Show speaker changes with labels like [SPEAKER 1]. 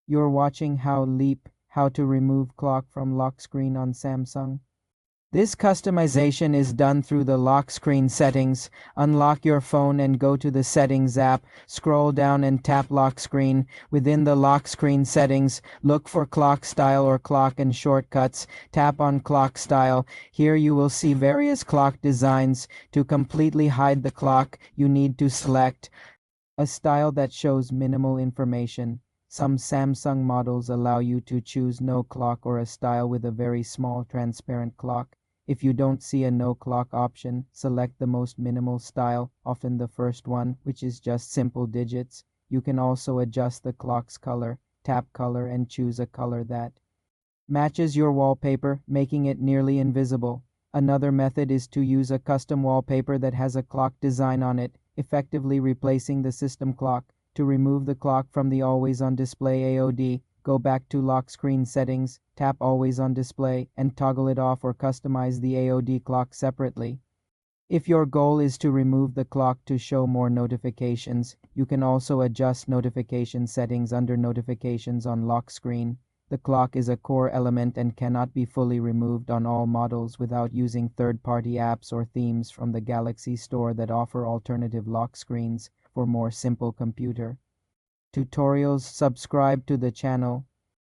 [SPEAKER 1] You're watching how to remove clock from lock screen on Samsung. This customization is done through the lock screen settings. Unlock your phone and go to the settings app. Scroll down and tap lock screen. Within the lock screen settings, look for clock style or clock and shortcuts. Tap on clock style. Here you will see various clock designs. To completely hide the clock, you need to select a style that shows minimal information. Some Samsung models allow you to choose no clock or a style with a very small transparent clock. If you don't see a no clock option, select the most minimal style, often the first one, which is just simple digits. You can also adjust the clock's color. Tap color and choose a color that matches your wallpaper, making it nearly invisible. Another method is to use a custom wallpaper that has a clock design on it, effectively replacing the system clock. To remove the clock from the Always on Display AOD, go back to lock screen settings, tap Always on Display, and toggle it off or customize the AOD clock separately. If your goal is to remove the clock to show more notifications, you can also adjust notification settings under Notifications on lock screen. The clock is a core element and cannot be fully removed on all models without using third-party apps or themes from the Galaxy Store that offer alternative lock screens for more simple computer tutorials. Subscribe to the channel.